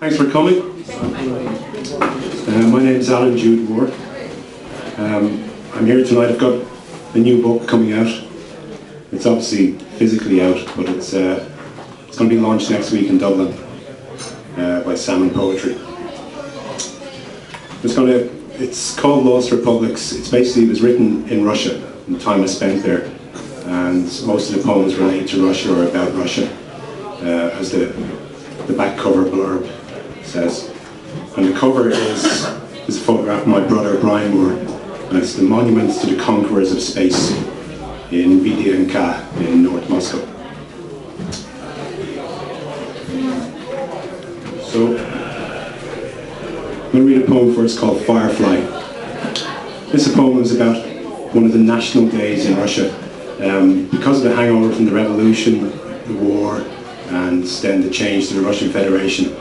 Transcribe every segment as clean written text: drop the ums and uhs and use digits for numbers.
Thanks for coming. My name is Jude Moore. I'm here tonight. I've got a new book coming out. It's obviously physically out, but it's going to be launched next week in Dublin by Salmon Poetry. It's called Lost Republics. It was written in Russia, in the time I spent there, and most of the poems relate to Russia or about Russia, as the back cover blurb says. And the cover is a photograph of my brother Brian Moore, and it's the monuments to the conquerors of space in Vidyanka in North Moscow. So, I'm going to read a poem first called Firefly. This poem is about one of the national days in Russia. Because of the hangover from the revolution, the war, and then the change to the Russian Federation,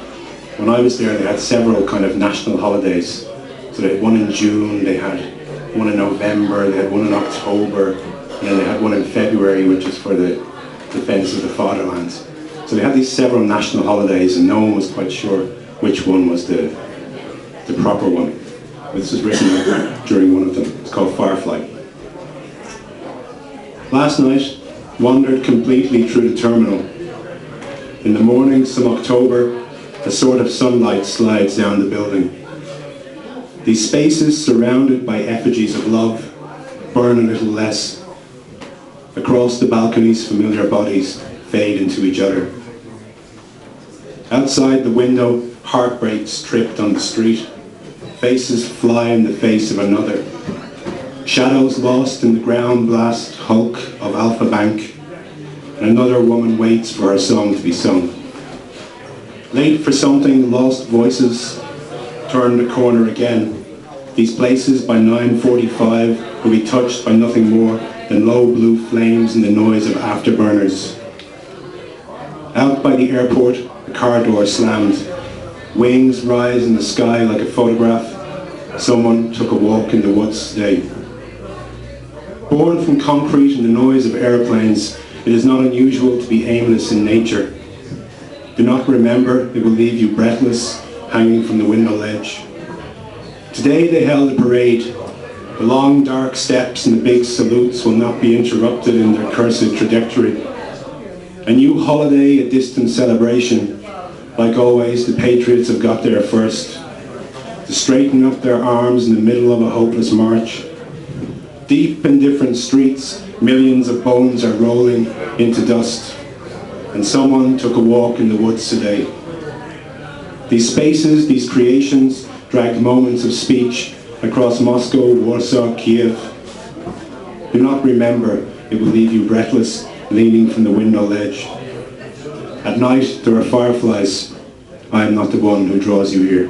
when I was there they had several kind of national holidays. So they had one in June, they had one in November, they had one in October, and then they had one in February, which is for the defense of the fatherland. So they had these several national holidays and no one was quite sure which one was the proper one. This was written during one of them. It's called Firefly. Last night, wandered completely through the terminal. In the morning, some October, a sort of sunlight slides down the building. These spaces surrounded by effigies of love burn a little less. Across the balconies, familiar bodies fade into each other. Outside the window, heartbreaks tripped on the street. Faces fly in the face of another. Shadows lost in the ground blast hulk of Alpha Bank. And another woman waits for her song to be sung. Late for something, lost voices turn the corner again. These places by 9:45 will be touched by nothing more than low blue flames and the noise of afterburners. Out by the airport, the car door slammed. Wings rise in the sky like a photograph. Someone took a walk in the woods today. Born from concrete and the noise of airplanes, it is not unusual to be aimless in nature. Do not remember, it will leave you breathless, hanging from the window ledge. Today they held a parade. The long dark steps and the big salutes will not be interrupted in their cursed trajectory. A new holiday, a distant celebration. Like always, the patriots have got there first. To straighten up their arms in the middle of a hopeless march. Deep in different streets, millions of bones are rolling into dust. And someone took a walk in the woods today. These spaces, these creations, dragged moments of speech across Moscow, Warsaw, Kiev. Do not remember, it will leave you breathless, leaning from the window ledge. At night, there are fireflies. I am not the one who draws you here.